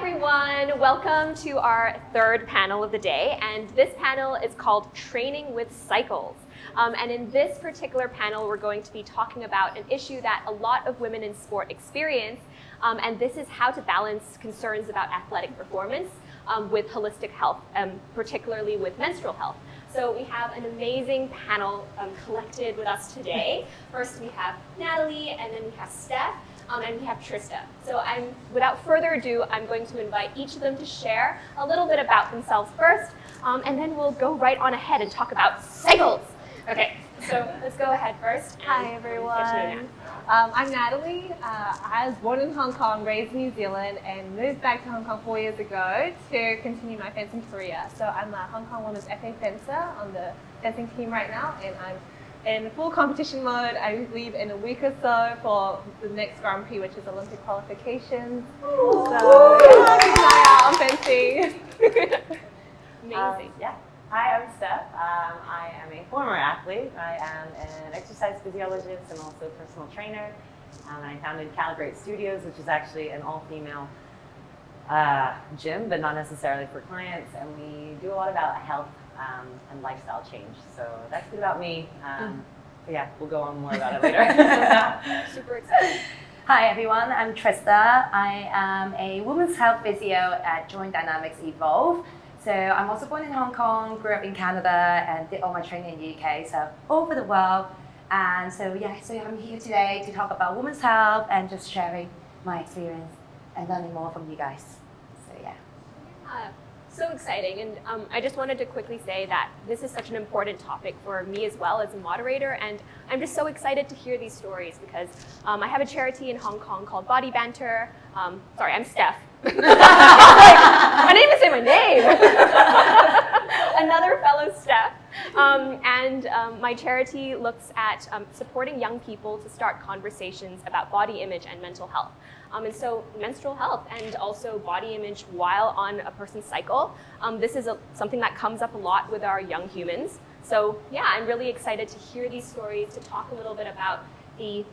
everyone. Welcome to our third panel of the day, and this panel is called Training with Cycles. And in this particular panel, we're going to be talking about an issue that a lot of women in sport experience, and this is how to balance concerns about athletic performance with holistic health, particularly with menstrual health. So we have an amazing panel collected with us today. First we have Natalie, and then we have Steph, and we have Trista. So without further ado, I'm going to invite each of them to share a little bit about themselves first, and then we'll go right on ahead and talk about cycles. Okay, so let's go ahead first. Hi everyone. I'm Natalie. I was born in Hong Kong, raised in New Zealand, and moved back to Hong Kong 4 years ago to continue my fencing career. So I'm a Hong Kong Women's FA fencer on the fencing team right now, and I'm in full competition mode. I leave in a week or so for the next Grand Prix, which is Olympic qualifications. So keep an eye out on fencing. Amazing. Hi, I'm Steph. I am a former athlete. I am an exercise physiologist and also personal trainer. And I founded Calibrate Studios, which is actually an all-female gym, but not necessarily for clients. And we do a lot about health and lifestyle change. So that's it about me. But yeah, we'll go on more about it later. Super excited. Hi everyone, I'm Trista. I am a women's health physio at Joint Dynamics Evolve. So I'm also born in Hong Kong, grew up in Canada, and did all my training in the UK, so all over the world. And so I'm here today to talk about women's health and just sharing my experience and learning more from you guys. So yeah. So exciting, and I just wanted to quickly say that this is such an important topic for me as well as a moderator, and I'm just so excited to hear these stories because I have a charity in Hong Kong called Body Banter. Sorry, I'm Steph. I didn't even say my name. Another fellow Steph. And my charity looks at supporting young people to start conversations about body image and mental health. And so menstrual health and also body image while on a person's cycle, this is something that comes up a lot with our young humans. So yeah, I'm really excited to hear these stories, to talk a little bit about the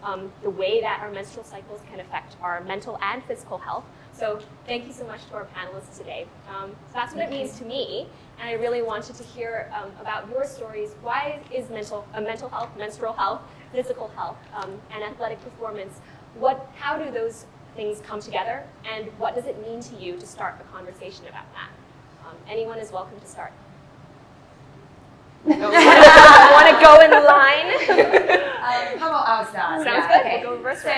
way that our menstrual cycles can affect our mental and physical health. So thank you so much to our panelists today. So that's what it means to me, and I really wanted to hear about your stories. Why is mental health, menstrual health, physical health, and athletic performance, how do those things come together, and what does it mean to you to start a conversation about that? Anyone is welcome to start. Want to go in line? How about I'll start? Sounds good. Okay. We'll go reverse So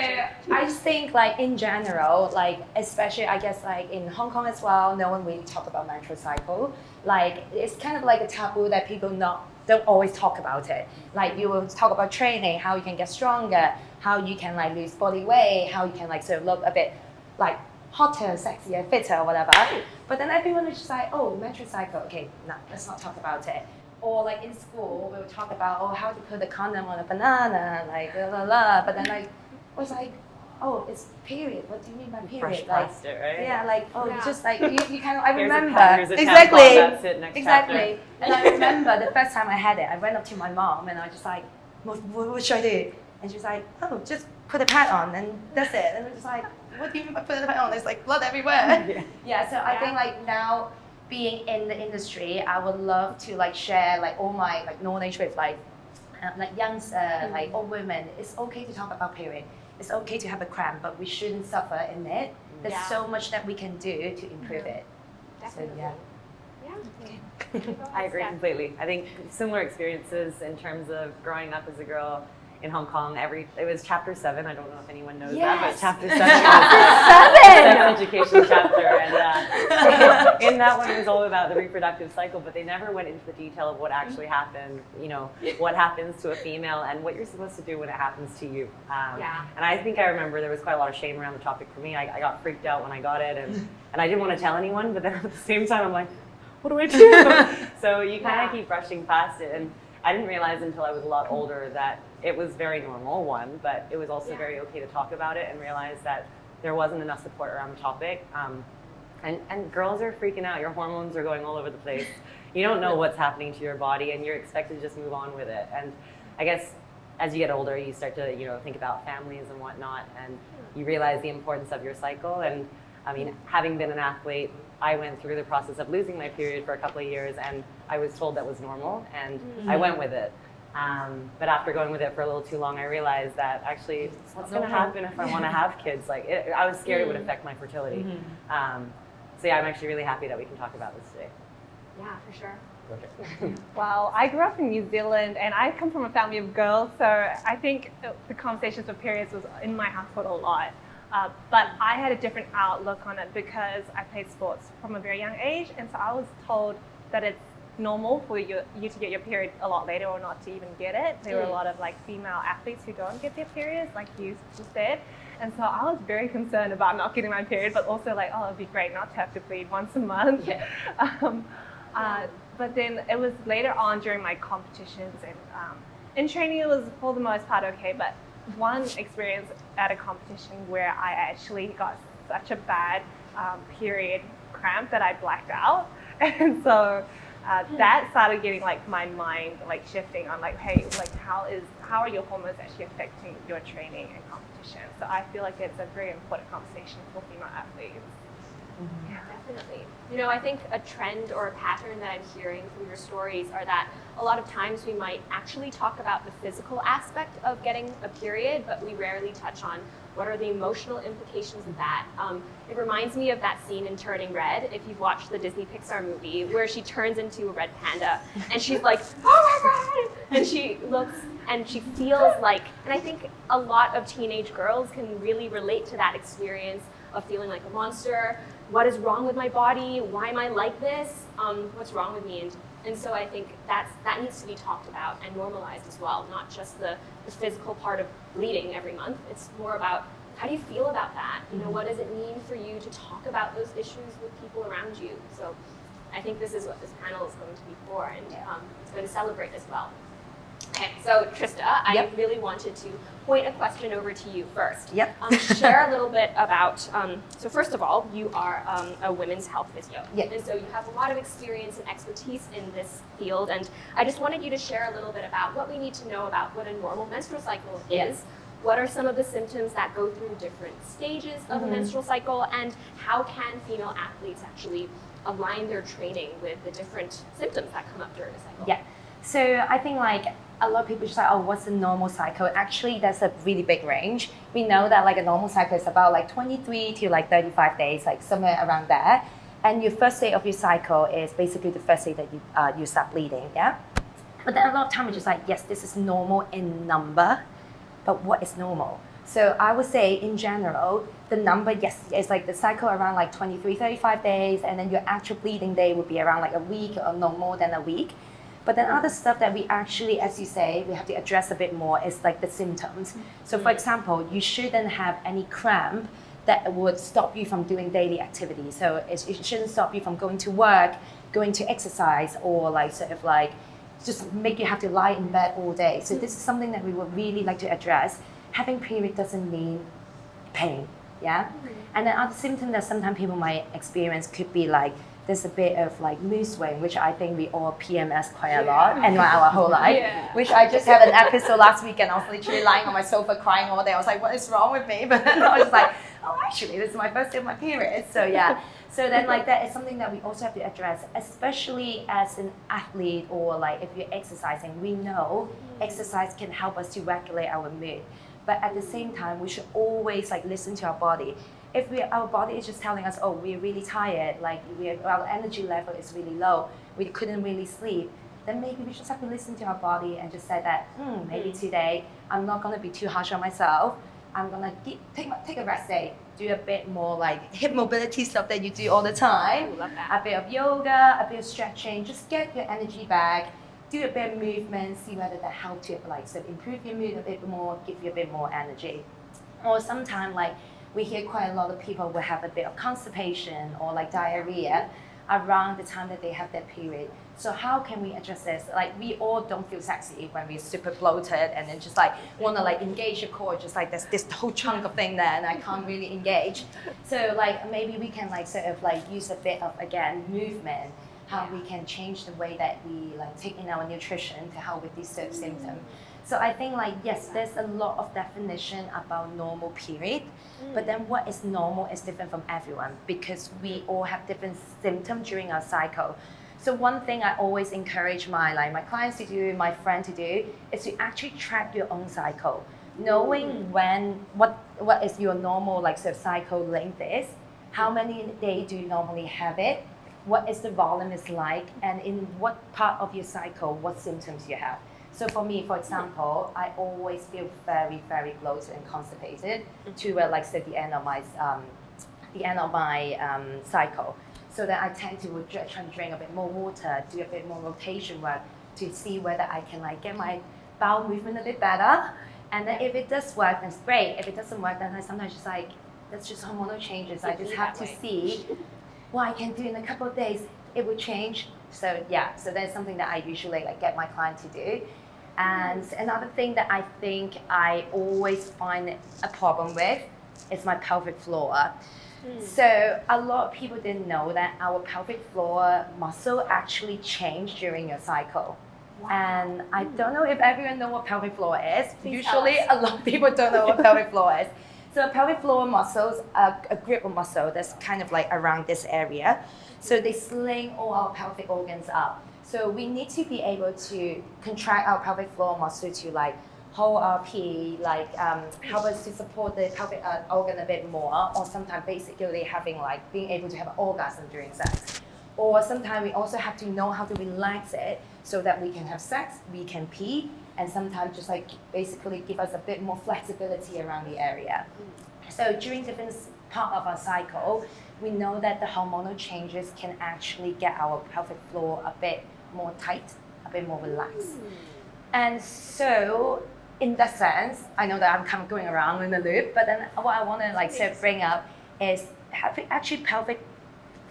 I just think like in general, like especially I guess like in Hong Kong as well, no one really talk about menstrual cycle. Like it's kind of like a taboo that people don't always talk about it. Like you will talk about training, how you can get stronger, how you can like lose body weight, how you can like sort of look a bit like hotter, sexier, fitter, or whatever. But then everyone is just like, oh, menstrual cycle. Okay, no, let's not talk about it. Or like in school, we would talk about how to put a condom on a banana, like blah blah blah. But then I was like, oh, it's period. What do you mean by period? Fresh past it, right? Yeah, like Yeah. Just like you kind of. I Here's remember a pen, here's a exactly, tampon, that's it, next exactly. And I remember the first time I had it, I went up to my mom and I was just like, what should I do? And she was like, oh, just put a pad on and that's it. And I was just like, what do you mean by put a pad on? There's like blood everywhere. Yeah. So I think like now, being in the industry, I would love to like share like all my like knowledge with like youngsters, like old women. It's okay to talk about period. It's okay to have a cramp, but we shouldn't suffer in it. There's so much that we can do to improve it. Definitely. So Yeah. I agree completely. I think similar experiences in terms of growing up as a girl in Hong Kong. It was chapter 7. I don't know if anyone knows that, but chapter 7 was the sex education chapter, and in that one it was all about the reproductive cycle. But they never went into the detail of what actually happened. You know, what happens to a female and what you're supposed to do when it happens to you. And I think I remember there was quite a lot of shame around the topic for me. I got freaked out when I got it, and I didn't want to tell anyone. But then at the same time, I'm like, what do I do? So you kind of keep brushing past it, and I didn't realize until I was a lot older that it was very normal, one, but it was also very okay to talk about it and realize that there wasn't enough support around the topic. And girls are freaking out. Your hormones are going all over the place. You don't know what's happening to your body, and you're expected to just move on with it. And I guess as you get older, you start to think about families and whatnot, and you realize the importance of your cycle. And I mean, having been an athlete, I went through the process of losing my period for a couple of years, and I was told that was normal, and I went with it. But after going with it for a little too long, I realized that actually, what's going to happen if I want to have kids? Like, I was scared it would affect my fertility. So yeah, I'm actually really happy that we can talk about this today. Yeah, for sure. Okay. Well, I grew up in New Zealand and I come from a family of girls, so I think the conversations of periods was in my household a lot. But I had a different outlook on it because I played sports from a very young age, and so I was told that it's normal for you to get your period a lot later or not to even get it. There were a lot of like female athletes who don't get their periods, like you just said. And so I was very concerned about not getting my period, but also like, oh, it'd be great not to have to bleed once a month. But then it was later on during my competitions and in training it was for the most part okay, but one experience at a competition where I actually got such a bad period cramp that I blacked out. And so that started getting like my mind like shifting on like, hey, like how are your hormones actually affecting your training and competition? So I feel like it's a very important conversation for female athletes. Yeah, definitely. You know, I think a trend or a pattern that I'm hearing from your stories are that a lot of times we might actually talk about the physical aspect of getting a period, but we rarely touch on what are the emotional implications of that. It reminds me of that scene in Turning Red, if you've watched the Disney Pixar movie, where she turns into a red panda and she's like, oh my God! And she looks and she feels like, and I think a lot of teenage girls can really relate to that experience of feeling like a monster. What is wrong with my body? Why am I like this? What's wrong with me? And so I think that needs to be talked about and normalized as well, not just the physical part of bleeding every month. It's more about how do you feel about that? You know, what does it mean for you to talk about those issues with people around you? So I think this is what this panel is going to be for, and it's going to celebrate as well. Okay, so Trista, I really wanted to point a question over to you first. Share a little bit about, so first of all, you are a women's health physio. And so you have a lot of experience and expertise in this field, and I just wanted you to share a little bit about what we need to know about what a normal menstrual cycle is, what are some of the symptoms that go through different stages of a menstrual cycle, and how can female athletes actually align their training with the different symptoms that come up during a cycle? So I think like a lot of people just like, oh, what's the normal cycle? Actually, that's a really big range. We know that like a normal cycle is about like 23 to like 35 days, like somewhere around there. And your first day of your cycle is basically the first day that you start bleeding, But then a lot of time it's just like, yes, this is normal in number, but what is normal? So I would say in general, the number, yes, it's like the cycle around like 23, 35 days, and then your actual bleeding day would be around like a week or no more than a week. But then other stuff that we actually, as you say, we have to address a bit more is like the symptoms. So for example, you shouldn't have any cramp that would stop you from doing daily activity. So it shouldn't stop you from going to work, going to exercise, or like sort of like just make you have to lie in bed all day. So this is something that we would really like to address. Having period doesn't mean pain, And then other symptoms that sometimes people might experience could be like, there's a bit of like mood swing, which I think we all PMS quite a lot and our whole life, which I just had an episode last week and I was literally lying on my sofa crying all day. I was like, what is wrong with me? But then I was like, oh, actually, this is my first day of my period. So so then like that is something that we also have to address, especially as an athlete or like if you're exercising, we know exercise can help us to regulate our mood. But at the same time, we should always like listen to our body. If our body is just telling us, oh, we're really tired, like our energy level is really low, we couldn't really sleep, then maybe we just have to listen to our body and just say that, maybe today I'm not gonna be too harsh on myself. I'm gonna take a rest day, do a bit more like hip mobility stuff that you do all the time, a bit of yoga, a bit of stretching, just get your energy back, do a bit of movement, see whether that helps you like so improve your mood a bit more, give you a bit more energy. Or sometimes like we hear quite a lot of people will have a bit of constipation or like diarrhea around the time that they have their period. So how can we address this? Like we all don't feel sexy when we're super bloated and then just like want to like engage your core, just like there's this whole chunk of thing there and I can't really engage. So like maybe we can like sort of like use a bit of, again, movement, how we can change the way that we like take in our nutrition to help with these sort of symptoms. So I think like, yes, there's a lot of definition about normal period, but then what is normal is different from everyone because we all have different symptoms during our cycle. So one thing I always encourage my clients to do, my friends to do, is to actually track your own cycle. Knowing what is your normal like sort of cycle length is, how many days do you normally have it, what is the volume is like, and in what part of your cycle, what symptoms you have. So for me, for example, I always feel very, very bloated and constipated to like say the end of my cycle. So that I tend to try and drink a bit more water, do a bit more rotation work to see whether I can like get my bowel movement a bit better. And then if it does work, then it's great. If it doesn't work, then I sometimes just like, that's just hormonal changes. I just have to see what I can do in a couple of days. It will change. So yeah, so that's something that I usually like get my client to do. And another thing that I think I always find a problem with is my pelvic floor. So a lot of people didn't know that our pelvic floor muscle actually change during your cycle. Wow. And I don't know if everyone knows what pelvic floor is. Usually a lot of people don't know what pelvic floor is. So pelvic floor muscles are a grip of muscle that's kind of like around this area. So they sling all our pelvic organs up. So we need to be able to contract our pelvic floor muscle to like hold our pee, like help us to support the pelvic organ a bit more, or sometimes basically having like being able to have an orgasm during sex. Or sometimes we also have to know how to relax it so that we can have sex, we can pee, and sometimes just like basically give us a bit more flexibility around the area. So during different part of our cycle, we know that the hormonal changes can actually get our pelvic floor a bit more tight, a bit more relaxed. And so in that sense, I know that I'm kind of going around in the loop, but then what I want to like sort of bring up is actually pelvic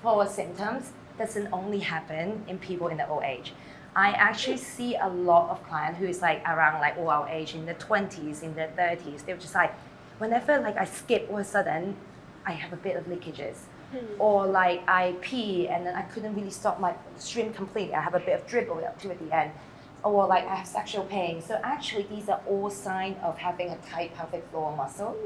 floor symptoms doesn't only happen in people in the old age. I actually see a lot of clients who is like around like our age, in their 20s, in their 30s. They're just like, whenever like I skip all of a sudden, I have a bit of leakages. Or like I pee and then I couldn't really stop my stream completely. I have a bit of dribble up to at the end. Or like I have sexual pain. So actually these are all signs of having a tight pelvic floor muscle.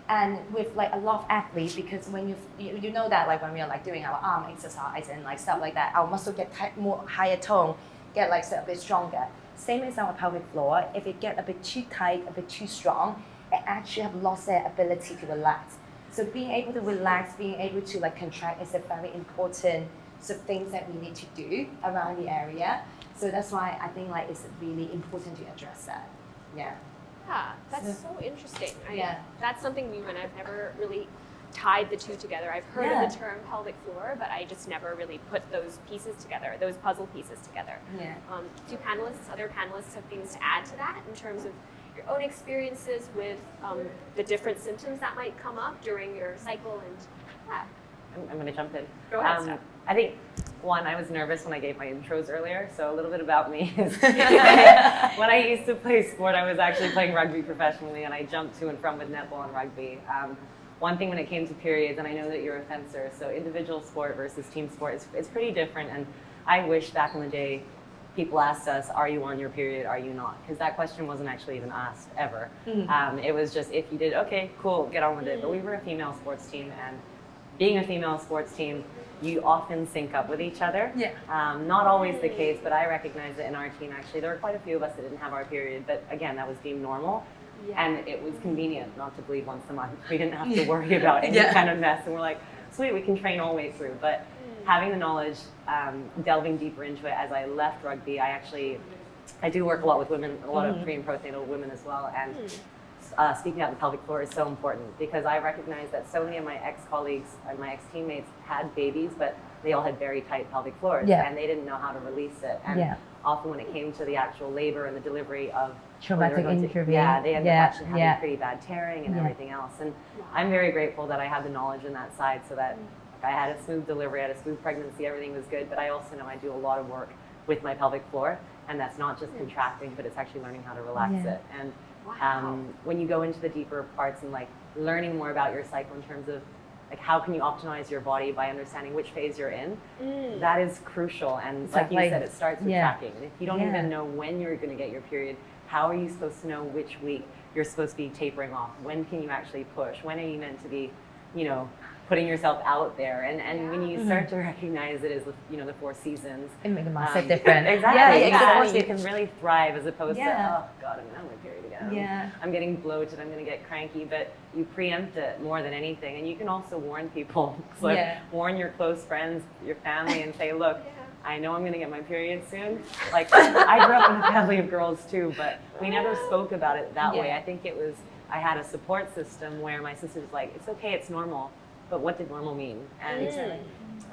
And with like a lot of athletes, because when you know that like when we're like doing our arm exercise and like stuff like that, our muscle get tight, more higher tone, get like a bit stronger. Same as our pelvic floor, if it get a bit too tight, a bit too strong, it actually have lost their ability to relax. So being able to relax, being able to like contract is a very important sort of things that we need to do around the area. So that's why I think like it's really important to address that. Yeah. Yeah, that's so interesting. Yeah. That's something new, and I've never really tied the two together. I've heard of the term pelvic floor, but I just never really put those pieces together, those puzzle pieces together. Yeah. Do other panelists have things to add to that in terms of your own experiences with the different symptoms that might come up during your cycle? And I'm going to jump in. Go ahead, Steph. I think, one, I was nervous when I gave my intros earlier, so a little bit about me is when I used to play sport, I was actually playing rugby professionally, and I jumped to and from with netball and rugby. One thing when it came to periods, and I know that you're a fencer, so individual sport versus team sport, it's pretty different, and I wish back in the day people asked us, are you on your period, are you not? Because that question wasn't actually even asked, ever. It was just, if you did, okay, cool, get on with it. But we were a female sports team, and being a female sports team, you often sync up with each other. Yeah. Not always the case, but I recognize that in our team, actually, there were quite a few of us that didn't have our period, but again, that was deemed normal. Yeah. And it was convenient not to bleed once a month. We didn't have to worry about any kind of mess, and we're like, sweet, we can train all the way through. But having the knowledge, delving deeper into it, as I left rugby, I do work a lot with women, a lot of pre and postnatal women as well, and speaking out the pelvic floor is so important, because I recognize that so many of my ex-colleagues and my ex-teammates had babies, but they all had very tight pelvic floors, and they didn't know how to release it. And often when it came to the actual labor and the delivery of traumatic injury, they ended up actually having pretty bad tearing and everything else. And I'm very grateful that I had the knowledge in that side, so that I had a smooth delivery, I had a smooth pregnancy, everything was good. But I also know I do a lot of work with my pelvic floor, and that's not just contracting, but it's actually learning how to relax it. And when you go into the deeper parts and like learning more about your cycle in terms of like how can you optimize your body by understanding which phase you're in, that is crucial. And like you said, it starts with tracking. And if you don't even know when you're going to get your period, how are you supposed to know which week you're supposed to be tapering off? When can you actually push? When are you meant to be, putting yourself out there? And when you start to recognize it as, the 4 seasons. It makes a massive difference. Exactly. Yeah, exactly. You can really thrive as opposed to, oh God, I'm going to have my period again. Yeah. I'm getting bloated, I'm going to get cranky, but you preempt it more than anything. And you can also warn people. So warn your close friends, your family, and say, look, I know I'm going to get my period soon. Like, I grew up in a family of girls too, but we never spoke about it that way. I think I had a support system where my sister was like, it's okay, it's normal. But what did normal mean? And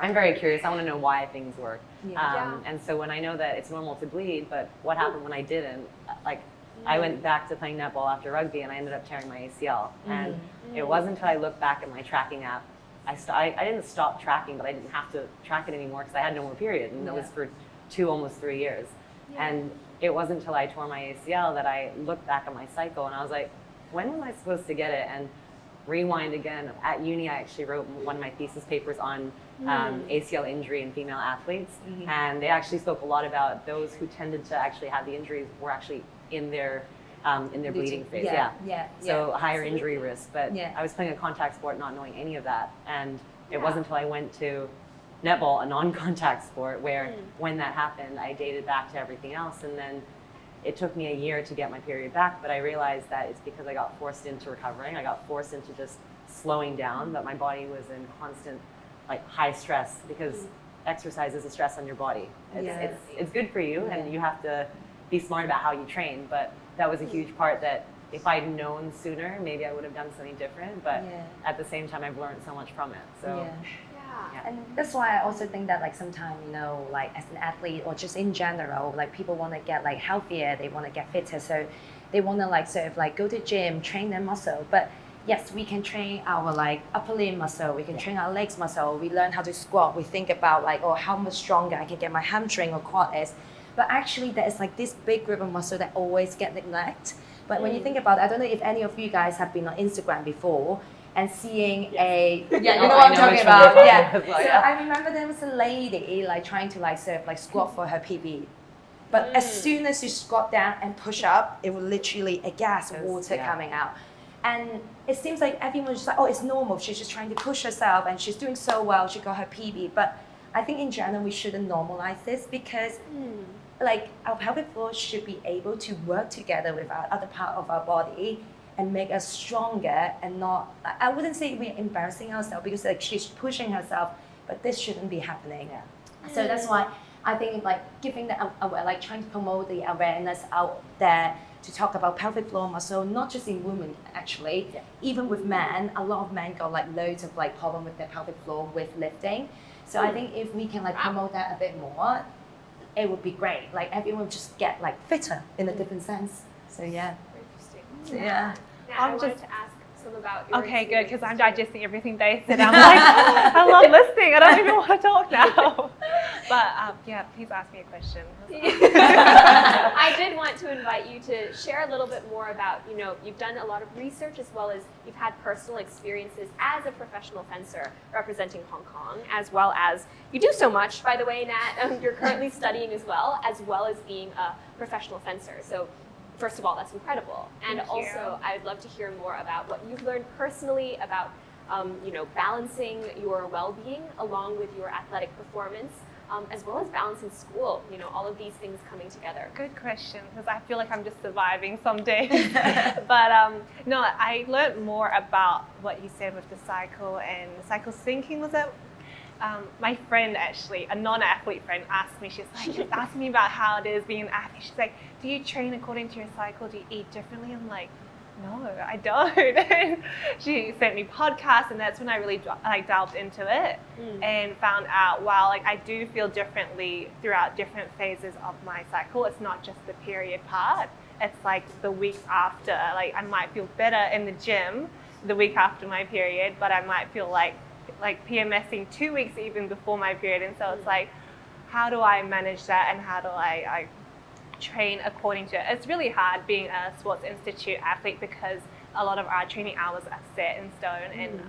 I'm very curious. I want to know why things work. And so when I know that it's normal to bleed, but what happened when I didn't? Like, I went back to playing netball after rugby, and I ended up tearing my ACL. And it wasn't until I looked back at my tracking app, I didn't stop tracking, but I didn't have to track it anymore because I had no more period, and that was for almost 3 years. And it wasn't until I tore my ACL that I looked back at my cycle, and I was like, when was I supposed to get it? And rewind again. At uni, I actually wrote one of my thesis papers on ACL injury in female athletes, and they actually spoke a lot about those who tended to actually have the injuries were actually in their bleeding phase. So higher injury risk. But I was playing a contact sport not knowing any of that, and it wasn't until I went to netball, a non-contact sport, where when that happened, I dated back to everything else, and then it took me a year to get my period back, but I realized that it's because I got forced into recovering. I got forced into just slowing down, but my body was in constant, high stress, because exercise is a stress on your body. It's good for you, and you have to be smart about how you train, but that was a huge part that if I'd known sooner, maybe I would have done something different, but at the same time, I've learned so much from it. So. And that's why I also think that sometimes, as an athlete or just in general, people want to get healthier, they want to get fitter, so they want to go to gym, train their muscle. But yes, we can train our upper limb muscle, we can train our legs muscle, we learn how to squat, we think about how much stronger I can get my hamstring or quad is. But actually there is this big group of muscle that always get neglected. But when you think about it, I don't know if any of you guys have been on Instagram before, and seeing you know what I'm talking about. So I remember there was a lady trying to sort of squat for her PB, but as soon as you squat down and push up, it will literally a gas of water coming out, and it seems like everyone's just oh, it's normal. She's just trying to push herself, and she's doing so well. She got her PB, but I think in general we shouldn't normalize this because. Our pelvic floor should be able to work together with our other part of our body and make us stronger, and not, I wouldn't say we're embarrassing ourselves because she's pushing herself, but this shouldn't be happening. So that's why I think giving the trying to promote the awareness out there to talk about pelvic floor muscle, not just in women actually, even with men. A lot of men got loads of problem with their pelvic floor with lifting. So I think if we can promote that a bit more, it would be great. Everyone would just get fitter in a different sense. So Interesting. Yeah. I wanted to ask some about your Okay, good, because I'm digesting everything they said. I'm I love listening. I don't even want to talk now. But please ask me a question. I did want to invite you to share a little bit more about, you've done a lot of research as well as you've had personal experiences as a professional fencer representing Hong Kong, as well as you do so much, by the way, Nat. You're currently studying as well as being a professional fencer. So first of all, that's incredible. And also, I would love to hear more about what you've learned personally about, balancing your well-being along with your athletic performance, as well as balancing school, all of these things coming together. Good question, because I feel like I'm just surviving some days. But no, I learned more about what you said with the cycle and the cycle syncing. Was that? My friend actually, a non-athlete friend, asked me, she's asking me about how it is being an athlete. She's like, do you train according to your cycle? Do you eat differently? I'm like, no, I don't. And she sent me podcasts, and that's when I really delved into it and found out, wow, I do feel differently throughout different phases of my cycle. It's not just the period part. It's the weeks after. I might feel better in the gym the week after my period, but I might feel like PMSing 2 weeks even before my period. And so it's how do I manage that, and how do I train according to it? It's really hard being a Sports Institute athlete because a lot of our training hours are set in stone, and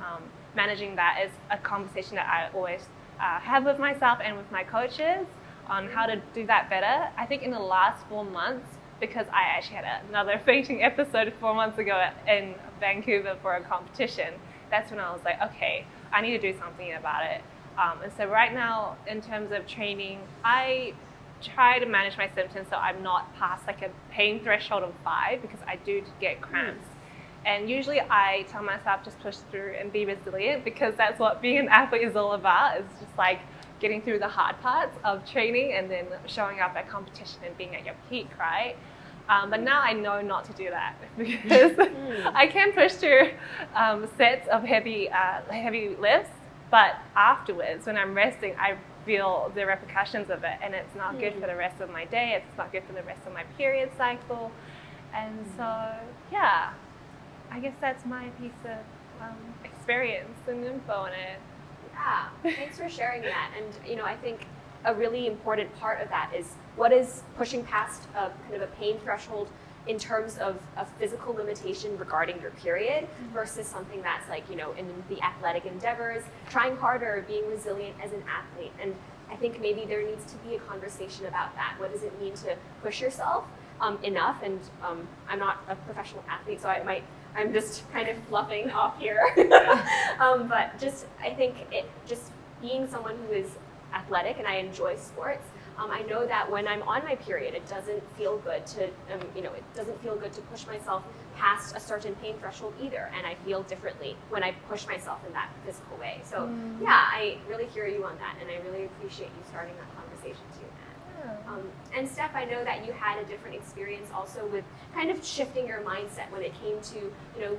managing that is a conversation that I always have with myself and with my coaches on how to do that better. I think in the last 4 months, because I actually had another fainting episode 4 months ago in Vancouver for a competition. That's when I was like, okay, I need to do something about it. And so right now, in terms of training, I try to manage my symptoms so I'm not past like a pain threshold of 5, because I do get cramps. And usually I tell myself just push through and be resilient, because that's what being an athlete is all about. It's just like getting through the hard parts of training and then showing up at competition and being at your peak, right? But now I know not to do that, because I can push through sets of heavy lifts, but afterwards when I'm resting, I feel the repercussions of it, and it's not good for the rest of my day. It's not good for the rest of my period cycle. And so, yeah, I guess that's my piece of experience and info on it. Yeah, thanks for sharing that. And I think a really important part of that is what is pushing past a kind of a pain threshold in terms of a physical limitation regarding your period versus something that's like, in the athletic endeavors, trying harder, being resilient as an athlete. And I think maybe there needs to be a conversation about that. What does it mean to push yourself enough? And I'm not a professional athlete, so I'm just kind of fluffing off here. But I think just being someone who is athletic and I enjoy sports, I know that when I'm on my period, it doesn't feel good to, it doesn't feel good to push myself past a certain pain threshold either. And I feel differently when I push myself in that physical way. So yeah, I really hear you on that. And I really appreciate you starting that conversation too, Nat. And Steph, I know that you had a different experience also with kind of shifting your mindset when it came to,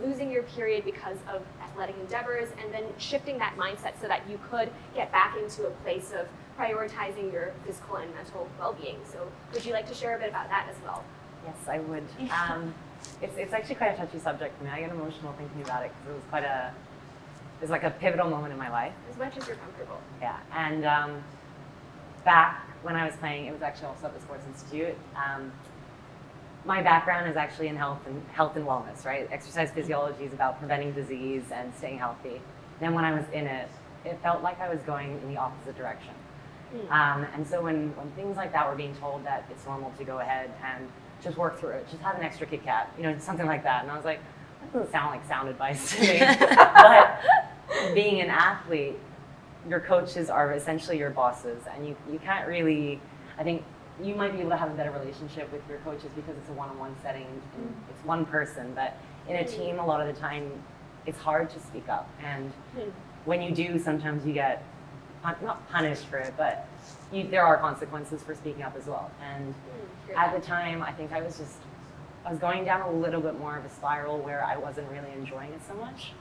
losing your period because of athletic endeavors, and then shifting that mindset so that you could get back into a place of prioritizing your physical and mental well-being. So would you like to share a bit about that as well? Yes, I would. It's actually quite a touchy subject for me. I get emotional thinking about it, because it was like a pivotal moment in my life. As much as you're comfortable. Yeah, and back when I was playing, it was actually also at the Sports Institute. My background is actually in health and wellness, right? Exercise physiology is about preventing disease and staying healthy. Then when I was in it, it felt like I was going in the opposite direction. And so when things like that were being told that it's normal to go ahead and just work through it, just have an extra Kit Kat, something like that. And I was like, that doesn't sound like sound advice to me. But being an athlete, your coaches are essentially your bosses, and you can't really, I think you might be able to have a better relationship with your coaches because it's a one-on-one setting, and it's one person, but in a team, a lot of the time, it's hard to speak up. And when you do, sometimes you get, not punished for it, but there are consequences for speaking up as well. And at the time, I think I was going down a little bit more of a spiral where I wasn't really enjoying it so much.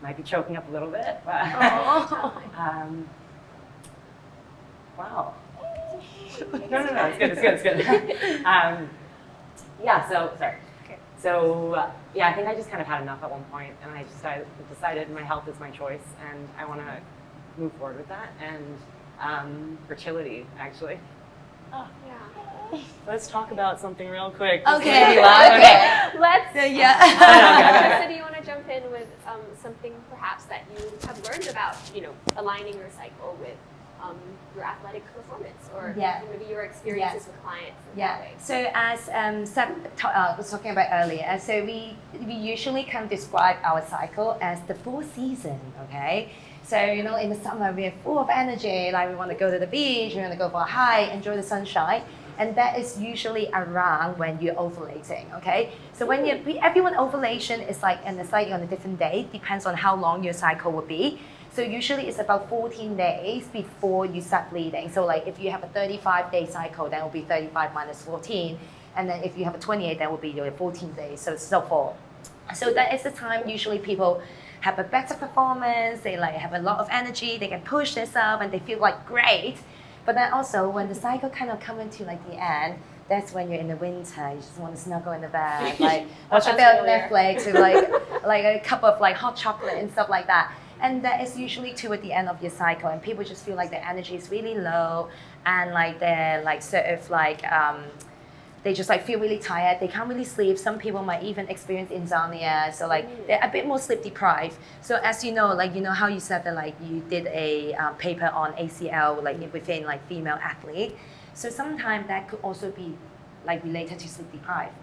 Might be choking up a little bit, but wow. No, it's good. Sorry. Okay. So I think I just kind of had enough at one point, and I just decided my health is my choice, and I want to move forward with that, and fertility, actually. Oh, yeah. Let's talk about something real quick. Okay. Let's. Yeah. So do you want to jump in with something perhaps that you have learned about, aligning your cycle with your athletic performance, or maybe your experiences with clients? So as Seb was talking about earlier, so we usually can describe our cycle as the full season. Okay. So, in the summer, we're full of energy, like we want to go to the beach, we want to go for a hike, enjoy the sunshine. And that is usually around when you're ovulating, okay? So when everyone ovulation is like, and it's like on a different day, depends on how long your cycle will be. So usually it's about 14 days before you start bleeding. So like if you have a 35-day cycle, that will be 35 minus 14. And then if you have a 28, that will be your 14 days, so forth. So that is the time usually people have a better performance, they like have a lot of energy, they can push themselves and they feel like great. But then also when the cycle kind of coming to like the end, that's when you're in the winter, you just want to snuggle in the bed, like watch a bit of Netflix with like a cup of like hot chocolate and stuff like that. And that is usually toward the end of your cycle, and people just feel like their energy is really low, and like they're like sort of like they just like feel really tired, they can't really sleep. Some people might even experience insomnia, so like they're a bit more sleep deprived. So as you know, like how you said that like you did a paper on ACL like within like female athlete. So sometimes that could also be like related to sleep deprived.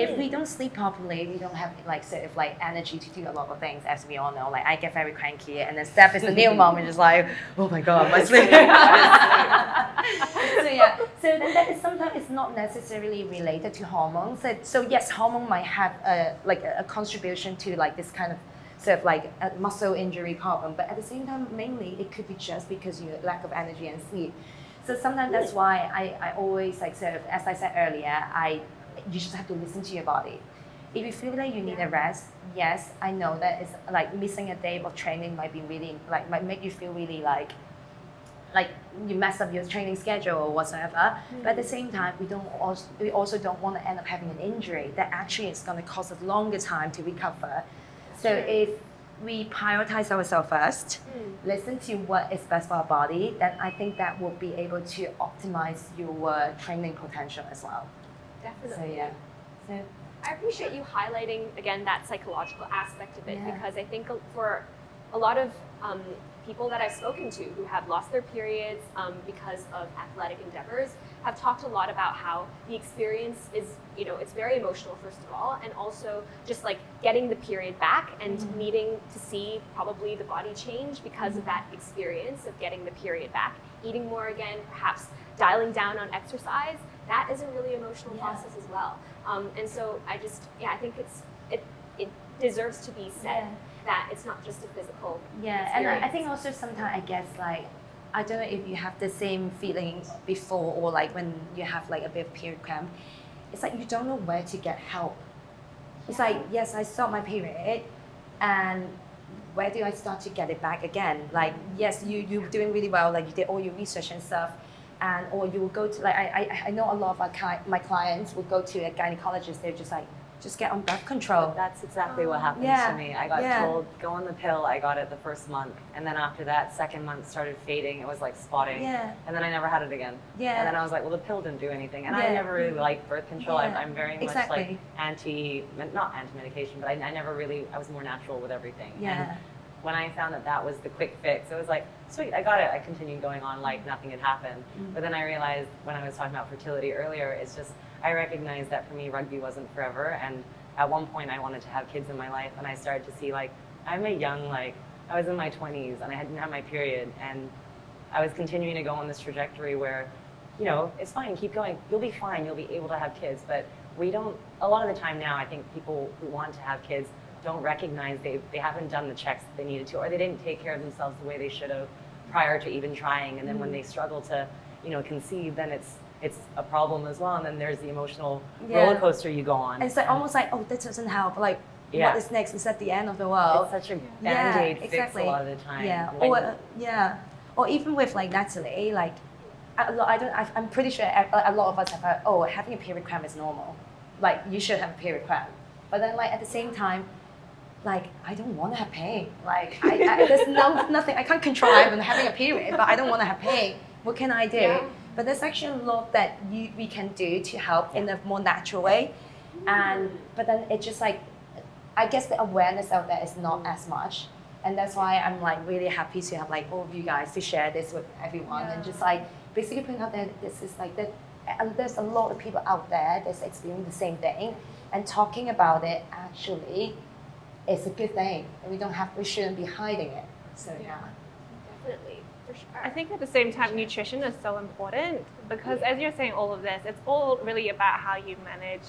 If we don't sleep properly, we don't have like sort of like energy to do a lot of things, as we all know. Like I get very cranky, and then Steph is a new mom and just like, oh my god, my sleep. So yeah, so then that is sometimes it's not necessarily related to hormones. So yes, hormone might have a contribution to like this kind of sort of like a muscle injury problem, but at the same time, mainly it could be just because you lack of energy and sleep. So sometimes that's why I always like sort of, as I said earlier, you just have to listen to your body. If you feel like you need a rest, yes, I know that it's like missing a day of training might be really like might make you feel really like you mess up your training schedule or whatsoever. But at the same time, we also don't want to end up having an injury that actually is going to cost us longer time to recover. So if we prioritize ourselves first, listen to what is best for our body, then I think that will be able to optimize your training potential as well. Definitely. So yeah. So I appreciate you highlighting again that psychological aspect of it, because I think for a lot of people that I've spoken to who have lost their periods because of athletic endeavors have talked a lot about how the experience is, it's very emotional first of all, and also just like getting the period back and needing to see probably the body change because of that experience of getting the period back, eating more again, perhaps dialing down on exercise. That is a really emotional process as well. And so I think it deserves to be said that it's not just a physical experience. And I think also sometimes I guess like, I don't know if you have the same feelings before or like when you have like a bit of period cramp, it's like you don't know where to get help. It's like, yes, I saw my period, and where do I start to get it back again? Like, yes, you're doing really well, like you did all your research and stuff, or you will go to like, I know a lot of my clients will go to a gynecologist, they're just like, just get on birth control. That's exactly what happened to me. I got told, go on the pill. I got it the first month. And then after that, second month started fading. It was like spotting. And then I never had it again. And then I was like, well, the pill didn't do anything. And I never really liked birth control. I'm very much like not anti-medication, but I never really, I was more natural with everything. And when I found that was the quick fix, it was like, sweet, I got it. I continued going on like nothing had happened. But then I realized when I was talking about fertility earlier, it's just, I recognized that for me, rugby wasn't forever. And at one point I wanted to have kids in my life, and I started to see like, I'm a young, like, I was in my 20s and I didn't have my period, and I was continuing to go on this trajectory where, it's fine, keep going. You'll be fine, you'll be able to have kids. But we don't, a lot of the time now, I think people who want to have kids don't recognize they haven't done the checks that they needed to, or they didn't take care of themselves the way they should have prior to even trying. And then when they struggle to, conceive, then it's a problem as well. And then there's the emotional roller coaster you go on. And it's like almost like, oh, that doesn't help. Like, what is next? Is that the end of the world? It's such a band-aid fix a lot of the time. Or even with like Natalie, like, I'm pretty sure a lot of us have heard, oh, having a period cramp is normal. Like, you should have a period cramp. But then like at the same time, like, I don't want to have pain. Like, there's nothing, I can't control I'm having a period, but I don't want to have pain. What can I do? But there's actually a lot that we can do to help in a more natural way. But then it's just like, I guess the awareness out there is not as much. And that's why I'm like really happy to have like all of you guys to share this with everyone and just like basically point out that this is like that. And there's a lot of people out there that's experiencing the same thing, and talking about it actually is a good thing. And we shouldn't be hiding it. So definitely, for sure. I think at the same time, nutrition is so important, because as you're saying all of this, it's all really about how you manage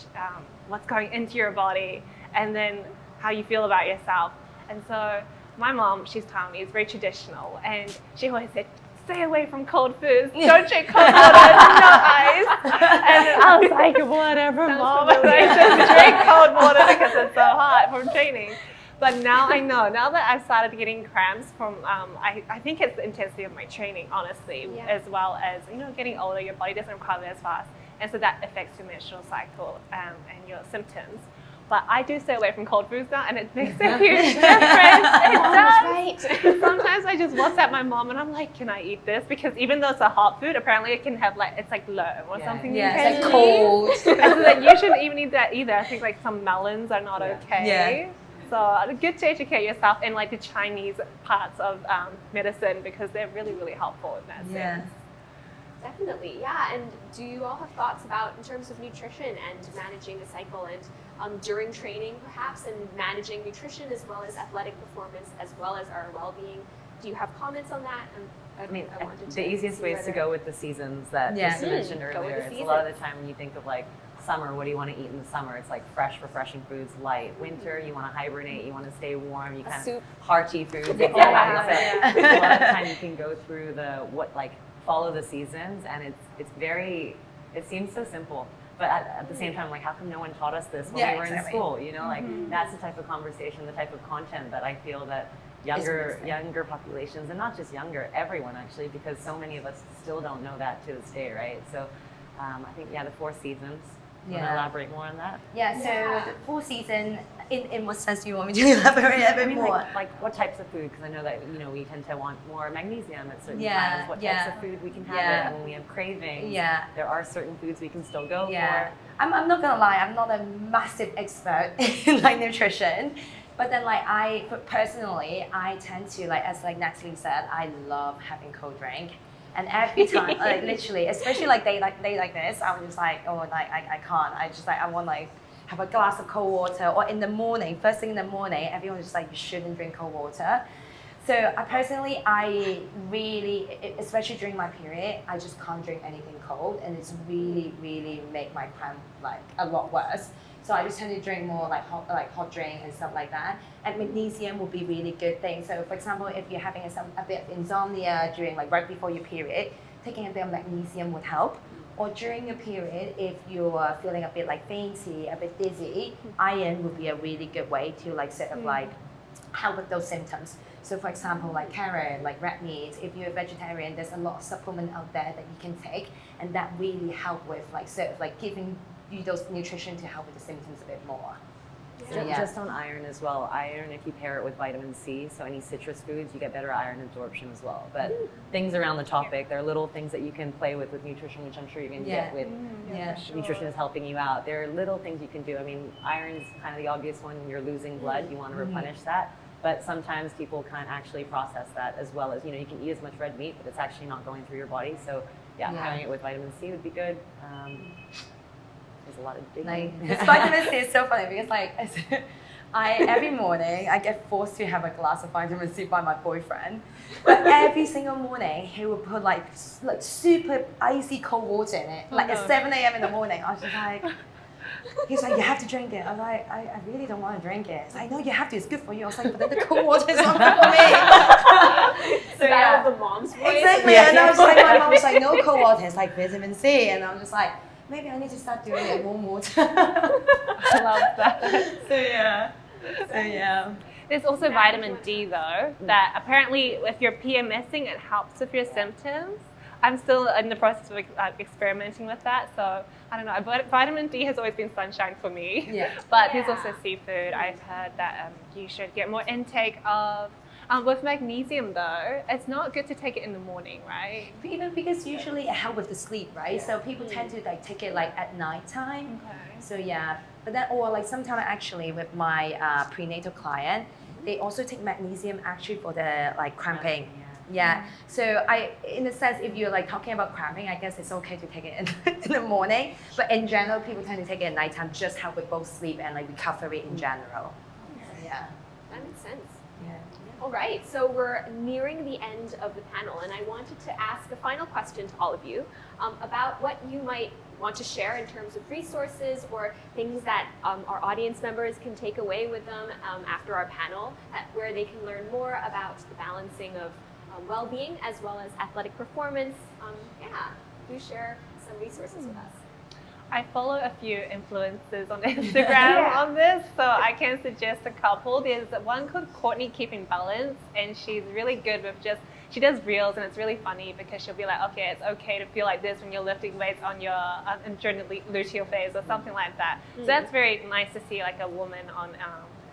what's going into your body, and then how you feel about yourself. And so my mom, she's telling me, is very traditional, and she always said, stay away from cold foods, don't drink cold water, no ice. And I was like, whatever, Mom, I just drink cold water because it's so hot from training. But now I know, now that I've started getting cramps from, I think it's the intensity of my training, honestly, as well as, getting older, your body doesn't recover as fast. And so that affects your menstrual cycle and your symptoms. But I do stay away from cold foods now, and it makes a huge difference. It does. Right. Sometimes I just WhatsApp my mom, and I'm like, "Can I eat this?" Because even though it's a hot food, apparently it can have it's like loam or something. Yeah, it's like cold. And so that you shouldn't even eat that either. I think like some melons are not okay. Yeah. So good to educate yourself in like the Chinese parts of medicine, because they're really, really helpful in that sense. Definitely, yeah. And do you all have thoughts about, in terms of nutrition and managing the cycle and during training perhaps, and managing nutrition as well as athletic performance as well as our well-being? Do you have comments on that? I mean, the easiest way is to go with the seasons that Trista mentioned earlier. It's a lot of the time when you think of like summer, what do you want to eat in the summer? It's like fresh, refreshing foods, light. Winter, you want to hibernate, you want to stay warm, you kind of hearty foods. Exactly. A lot of time you can go through follow the seasons, and it seems so simple. But at the same time, like, how come no one taught us this when we were in school? You know, like that's the type of conversation, the type of content that I feel that younger populations, and not just younger, everyone actually, because so many of us still don't know that to this day, right? So I think, the 4 seasons. Want to elaborate more on that? So the 4 season, in what sense do you want me to elaborate a bit more? Like what types of food? Because I know that we tend to want more magnesium at certain times. What types of food we can have it, and when we have cravings, there are certain foods we can still go for. I'm not gonna lie, I'm not a massive expert in like nutrition. But then I personally, I tend to as Natalie said, I love having cold drink. And every time, literally, especially day like this, I'm just like, I can't. I want have a glass of cold water. Or in the morning, first thing in the morning, everyone's just like, you shouldn't drink cold water. So I really, especially during my period, I just can't drink anything cold, and it's really, really make my cramp a lot worse. So I just tend to drink more hot drink and stuff like that. And magnesium would be really good thing. So for example, if you're having a bit of insomnia during right before your period, taking a bit of magnesium would help. Or during your period, if you're feeling a bit fainty, a bit dizzy, iron would be a really good way to help with those symptoms. So for example, carrot, red meat, if you're a vegetarian, there's a lot of supplement out there that you can take, and that really help with giving you those nutrition to help with the symptoms a bit more. So just on iron as well. Iron, if you pair it with vitamin C, so any citrus foods, you get better iron absorption as well. But things around the topic, there are little things that you can play with nutrition, which I'm sure you're going to get with nutrition is helping you out. There are little things you can do. I mean, iron's kind of the obvious one. When you're losing blood, you want to replenish that. But sometimes people can't actually process that as well as, you can eat as much red meat, but it's actually not going through your body. So pairing it with vitamin C would be good. There's a lot of digging. This vitamin C is so funny because every morning I get forced to have a glass of vitamin C by my boyfriend. But every single morning he would put super icy cold water in it. At 7 a.m. in the morning. I was just he's like, you have to drink it. I was like, I really don't want to drink it. He's like, no, you have to. It's good for you. I was like, but then the cold water is not good for me. So that was the mom's voice. Exactly. And I was my mom was like, no cold water. It's vitamin C. And I'm just like, maybe I need to start doing it warm water. I love that. So yeah. There's also vitamin D though, that apparently if you're PMSing, it helps with your symptoms. I'm still in the process of experimenting with that, so I don't know. But vitamin D has always been sunshine for me. But there's also seafood. I've heard that you should get more intake of. With magnesium though, it's not good to take it in the morning, right? Even because usually it helps with the sleep, right? So people tend to take it at night time. Okay. So but then sometimes actually with my prenatal client, they also take magnesium actually for the cramping. So in a sense, if you're like talking about cramping, I guess it's okay to take it in the morning. But in general, people tend to take it at nighttime, just help with both sleep and like recovery in general. So, yeah. That makes sense. Yeah. All right, so we're nearing the end of the panel, and I wanted to ask a final question to all of you about what you might want to share in terms of resources or things that our audience members can take away with them after our panel, where they can learn more about the balancing of well-being as well as athletic performance. Do share some resources with us. I follow a few influencers on Instagram on this, so I can suggest a couple. There's one called Courtney Keeping Balance, and she's really good with she does reels, and it's really funny because she'll be like, okay, it's okay to feel like this when you're lifting weights on your during the luteal phase or something like that. So that's very nice to see like a woman on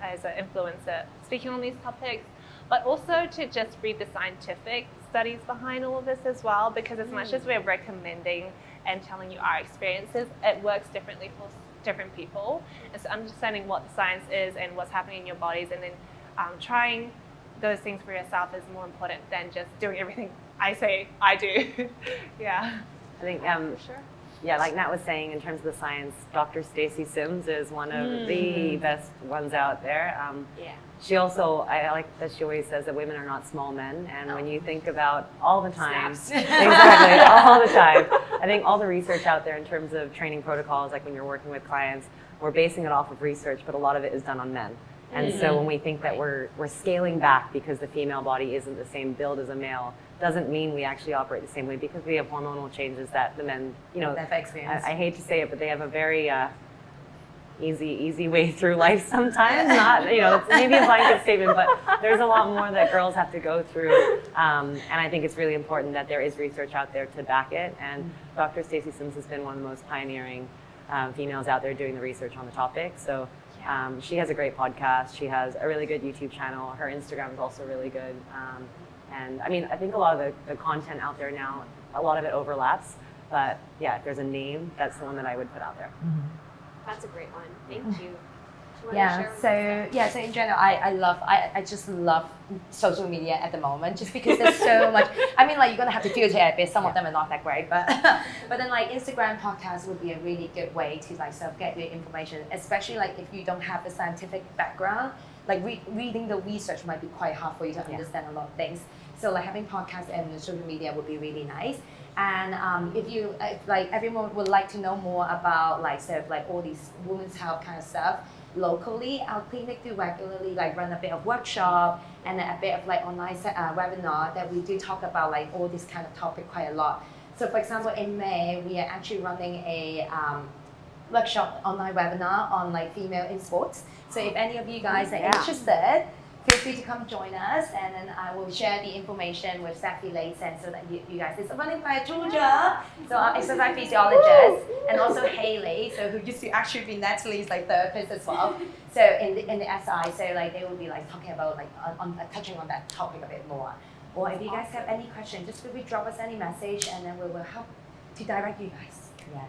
as an influencer speaking on these topics, but also to just read the scientific studies behind all of this as well, because as much as we're recommending and telling you our experiences, it works differently for different people. And so understanding what the science is and what's happening in your bodies, and then trying those things for yourself is more important than just doing everything I say I do. Yeah. I think, For sure. yeah, like Nat was saying, in terms of the science, Dr. Stacey Sims is one of the best ones out there. Yeah. She also, I like that she always says that women are not small men. And when you think about all the time, exactly, all the time, I think all the research out there in terms of training protocols, like when you're working with clients, we're basing it off of research, but a lot of it is done on men. And so when we think that we're scaling back because the female body isn't the same build as a male, doesn't mean we actually operate the same way, because we have hormonal changes that the men, you know, I hate to say it, but they have a very easy way through life sometimes. Not, you know, it's maybe a blanket statement, but there's a lot more that girls have to go through. And I think it's really important that there is research out there to back it. And Dr. Stacey Sims has been one of the most pioneering females out there doing the research on the topic. So she has a great podcast. She has a really good YouTube channel. Her Instagram is also really good. And I mean, I think a lot of the content out there now, a lot of it overlaps. But yeah, if there's a name, that's the one that I would put out there. That's a great one. Thank you. Do you want to Yeah, share with us? so in general, I just love social media at the moment, just because there's so much. I mean, like, you're gonna have to filter it a bit. Some of them are not that great, but then like Instagram podcasts would be a really good way to like sort of get your information, especially like if you don't have the scientific background. Like reading the research might be quite hard for you to understand a lot of things. So like having podcasts and social media would be really nice. And if like everyone would like to know more about like sort of like all these women's health kind of stuff locally, our clinic do regularly like run a bit of workshop and a bit of like online webinar that we do talk about like all this kind of topic quite a lot. So for example, in May, we are actually running a workshop online webinar on like female in sports. So if any of you guys are interested, feel free to come join us, and then I will share the information with Safi later, so that you guys, it's running by Georgia, so our exercise physiologist, and also Haley, so who used to actually be Natalie's like therapist as well. So in the SI, so like they will be like talking about like touching on that topic a bit more. Or if you guys have any questions, just feel free to drop us any message, and then we will help to direct you guys. Yeah.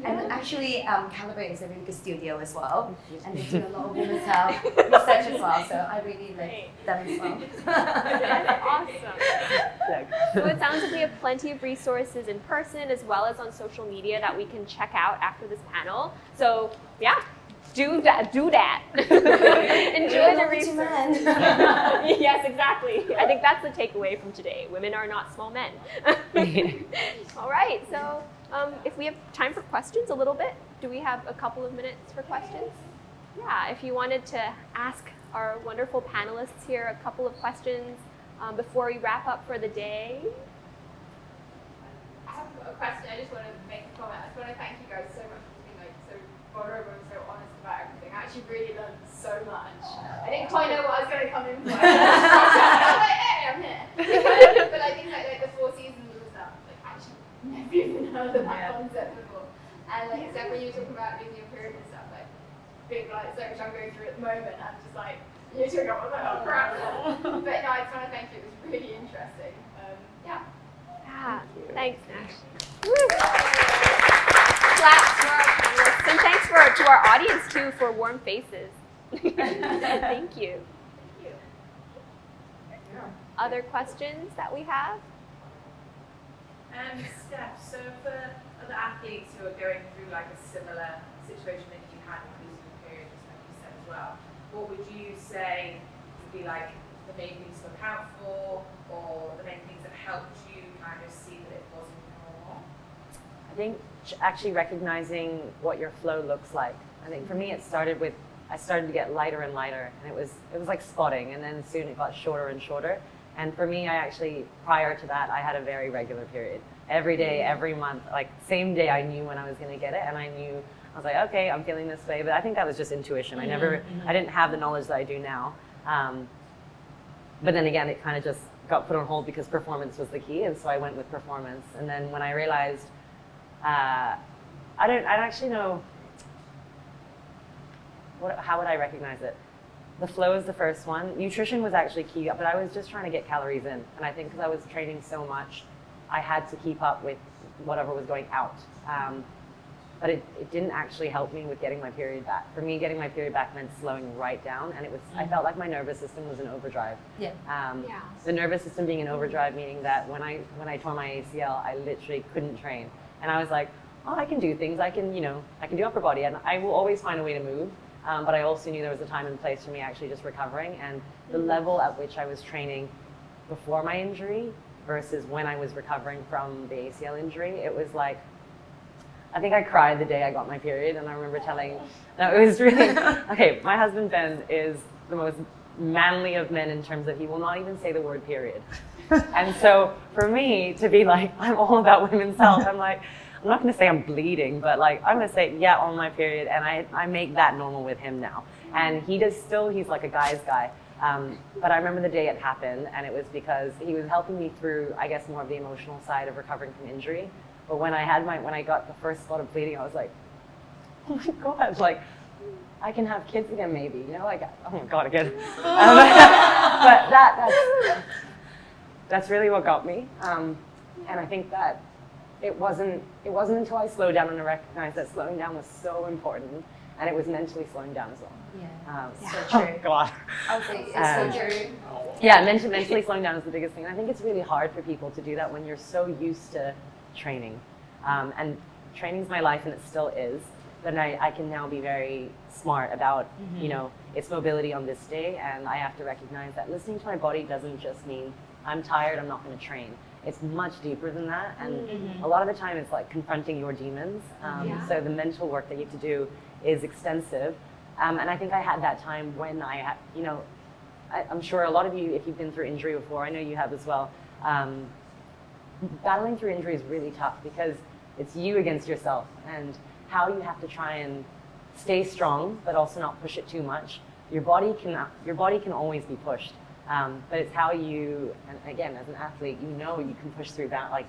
And actually, Calibre is a really good studio as well, and they do a lot of women's health research as well, so I really like them as well. That's awesome. So it sounds like we have plenty of resources in person as well as on social media that we can check out after this panel. So yeah, do that. Enjoy the research. Yes, exactly. I think that's the takeaway from today. Women are not small men. All right, so if we have time for questions a little bit, do we have a couple of minutes for questions? Yeah, if you wanted to ask our wonderful panelists here a couple of questions before we wrap up for the day. I have a question. I just want to make a comment. I just want to thank you guys so much for being like so vulnerable and so honest about everything. I actually really learned so much. I didn't quite know what I was going to come in for. I was like, hey, I'm here. But I think like the 4 seasons of stuff, like actually never even heard of that concept before. And like except when you were talking about losing your period and stuff, like big like so much I'm going through at the moment, I'm just like you took up with oh crap. But no, I just want to thank you. It was really interesting. Thanks, Nash. Claps to our panelists, and thanks to our audience too for warm faces. Thank you. Other questions that we have? Steph, so for other athletes who are going through like a similar situation that you had with losing your period, just like you said as well, what would you say would be like the main things to look out for, or the main things that helped you kind of see that it wasn't normal? I think actually recognizing what your flow looks like. I think for me it started with, I started to get lighter and lighter, and it was like spotting, and then soon it got shorter and shorter. And for me, I actually, prior to that, I had a very regular period. Every day, every month, like same day I knew when I was gonna get it, and I was like, okay, I'm feeling this way, but I think that was just intuition. I didn't have the knowledge that I do now. But then again, it kind of just got put on hold because performance was the key, and so I went with performance. And then when I realized, I don't actually know, how would I recognize it? The flow is the first one. Nutrition was actually key, but I was just trying to get calories in. And I think because I was training so much, I had to keep up with whatever was going out. But it didn't actually help me with getting my period back. For me, getting my period back meant slowing right down, and it was. I felt like my nervous system was in overdrive. The nervous system being in overdrive, meaning that when I tore my ACL, I literally couldn't train. And I was like, oh, I can do things. I can do upper body, and I will always find a way to move. But I also knew there was a time and place for me actually just recovering, and the level at which I was training before my injury versus when I was recovering from the ACL injury, it was like, I think I cried the day I got my period, and I remember it was really, okay, my husband Ben is the most manly of men in terms of he will not even say the word period. And so for me to be like, I'm all about women's health, I'm like, I'm not going to say I'm bleeding, but like I'm going to say, yeah, on my period, and I make that normal with him now. And he's like a guy's guy. But I remember the day it happened, and it was because he was helping me through, I guess, more of the emotional side of recovering from injury. But when I got the first spot of bleeding, I was like, oh my God, like, I can have kids again, maybe, like, oh my God, again. But that's really what got me. And I think that it wasn't until I slowed down and I recognized that slowing down was so important, and it was mentally slowing down as well. Yeah, so true. Oh God. I would say it's so true. Yeah, mentally slowing down is the biggest thing. And I think it's really hard for people to do that when you're so used to training. And training's my life, and it still is. But I can now be very smart about, its mobility on this day, and I have to recognize that listening to my body doesn't just mean I'm tired, I'm not going to train. It's much deeper than that, and a lot of the time it's like confronting your demons. So the mental work that you have to do is extensive, and I think I had that time when I had, I'm sure a lot of you, if you've been through injury before, I know you have as well, battling through injury is really tough because it's you against yourself, and how you have to try and stay strong but also not push it too much. Your body can always be pushed. But it's how you, and again, as an athlete, you can push through that, like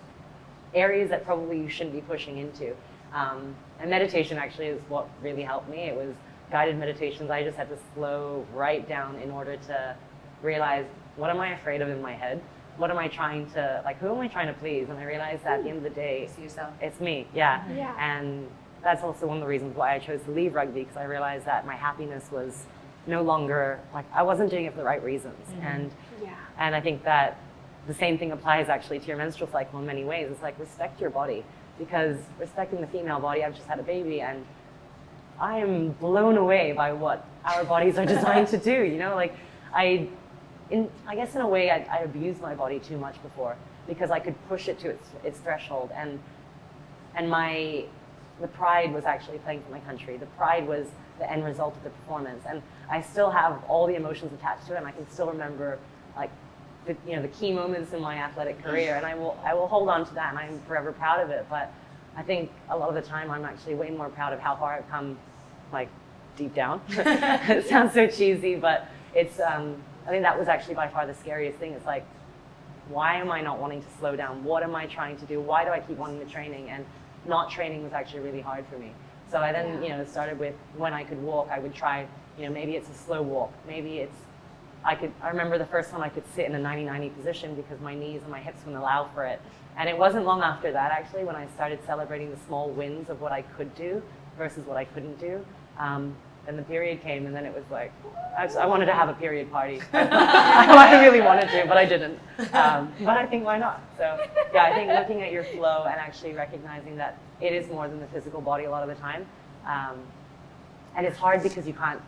areas that probably you shouldn't be pushing into. And meditation actually is what really helped me. It was guided meditations. I just had to slow right down in order to realize, what am I afraid of in my head? What am I trying to, who am I trying to please? And I realized that at the end of the day, it's me, yeah. And that's also one of the reasons why I chose to leave rugby, because I realized that my happiness was no longer, I wasn't doing it for the right reasons. And I think that the same thing applies actually to your menstrual cycle in many ways. It's like, respect your body, because respecting the female body, I've just had a baby, and I am blown away by what our bodies are designed to do. I guess in a way I abused my body too much before, because I could push it to its threshold, and the pride was actually playing for my country. The pride was the end result of the performance, and I still have all the emotions attached to it, and I can still remember the key moments in my athletic career, and I will hold on to that, and I'm forever proud of it. But I think a lot of the time I'm actually way more proud of how far I've come, deep down. It sounds so cheesy, but it's I think that was actually by far the scariest thing. It's like, why am I not wanting to slow down? What am I trying to do? Why do I keep wanting the training? And not training was actually really hard for me. So I then, started with, when I could walk, I would try, maybe it's a slow walk. Maybe I remember the first time I could sit in a 90-90 position because my knees and my hips wouldn't allow for it. And it wasn't long after that, actually, when I started celebrating the small wins of what I could do versus what I couldn't do. And the period came, and then it was like, I wanted to have a period party. I really wanted to, but I didn't. But I think, why not? So yeah, I think looking at your flow and actually recognizing that it is more than the physical body a lot of the time. And it's hard because you can't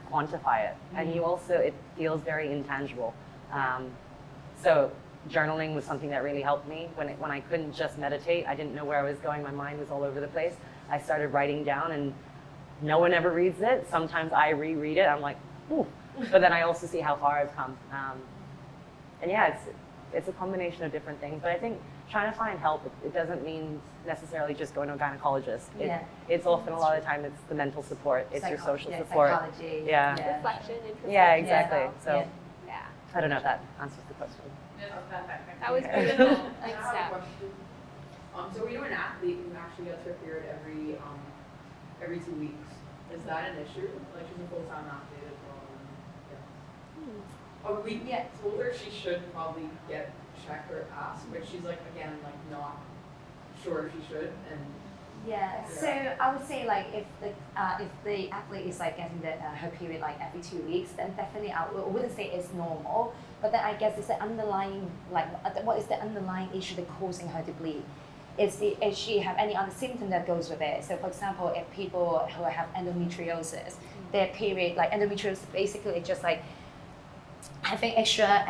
quantify it. And it feels very intangible. So journaling was something that really helped me. When I couldn't just meditate, I didn't know where I was going, my mind was all over the place. I started writing down, and no one ever reads it. Sometimes I reread it, I'm like, ooh. But then I also see how far I've come. And yeah, it's a combination of different things. But I think trying to find help, it doesn't mean necessarily just going to a gynecologist. It's often, a lot of the time, it's the mental support, it's your social support. Psychology. Reflection, introspection. Yeah, exactly. So yeah. I don't know if that answers the question. That was beautiful. I have a question. So we know an athlete who actually gets her period every 2 weeks. Is that an issue? She's a full-time athlete as well. We told her she should probably get checked or asked, but she's again not sure if she should. So I would say if the athlete is getting her period every 2 weeks, then definitely I wouldn't say it's normal. But then I guess it's the underlying what is the underlying issue that causing her to bleed? Is she have any other symptom that goes with it? So for example, if people who have endometriosis, their period, like endometriosis basically just like having extra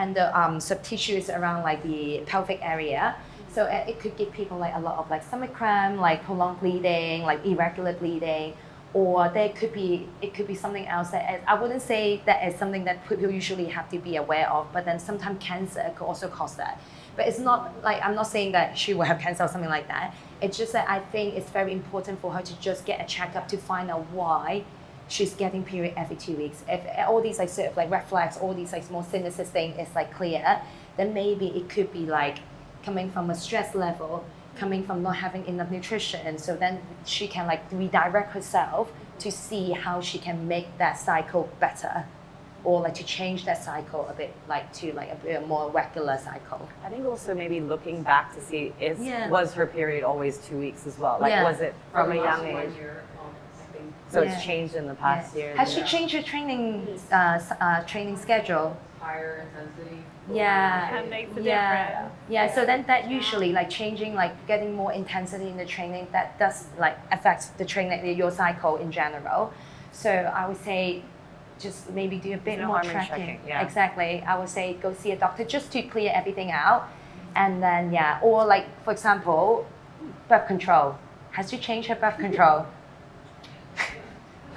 soft tissues around like the pelvic area. So it could give people like a lot of like stomach cramp, like prolonged bleeding, like irregular bleeding, or it could be something else that I wouldn't say that is something that people usually have to be aware of, but then sometimes cancer could also cause that. But it's not like, I'm not saying that she will have cancer or something like that. It's just that I think it's very important for her to just get a checkup to find out why she's getting period every 2 weeks. If all these like sort of like red flags, all these like small sinuses thing is like clear, then maybe it could be like coming from a stress level, coming from not having enough nutrition. So then she can like redirect herself to see how she can make that cycle better, or like to change that cycle a bit, like to like a bit more regular cycle. I think also maybe looking back to see was her period always 2 weeks as well? Like was it from a young age? So it's changed in the past years. Has she changed her training schedule? Higher intensity. Yeah. That makes a difference. Yeah. So then that usually like changing, like getting more intensity in the training, that does like affect the training, your cycle in general. So I would say just maybe do a bit more tracking. Yeah. Exactly. I would say go see a doctor just to clear everything out. And then or like for example, birth control. Has she changed her birth control?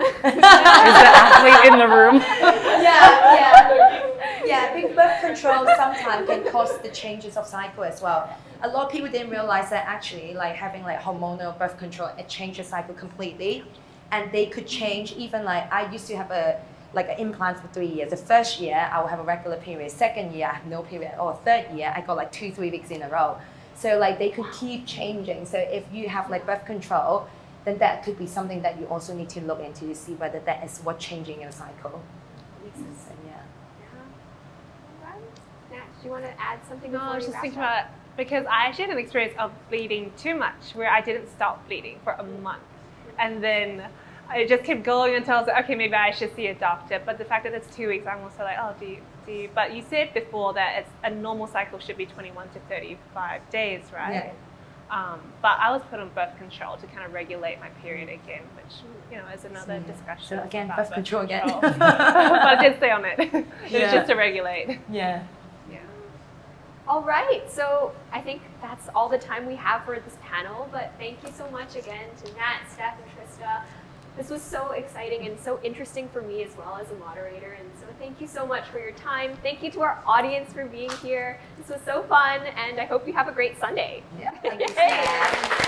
Is the athlete in the room? Yeah, because birth control sometimes can cause the changes of cycle as well. A lot of people didn't realize that actually like having like hormonal birth control, it changes cycle completely. And they could change even like, I used to have an implant for 3 years. The first year I will have a regular period. Second year I have no period. Or third year I got like 2-3 weeks in a row. So like they could keep changing. So if you have like birth control, then that could be something that you also need to look into to see whether that is what changing your cycle. Makes sense. Nat, do you want to add something? No, I was just thinking about it because I actually had an experience of bleeding too much where I didn't stop bleeding for a month. And then I just kept going until I was like, okay, maybe I should see a doctor. But the fact that it's 2 weeks, I'm also like, oh, do you? But you said before that it's a normal cycle should be 21 to 35 days, right? Yeah. But I was put on birth control to kind of regulate my period again, which is another discussion. So again, about birth control again. but I did stay on it. It was just to regulate. Yeah. All right, so I think that's all the time we have for this panel, but thank you so much again to Nat, Steph, and Trista. This was so exciting and so interesting for me as well as a moderator, and so thank you so much for your time. Thank you to our audience for being here. This was so fun, and I hope you have a great Sunday. Yeah, thank you so much.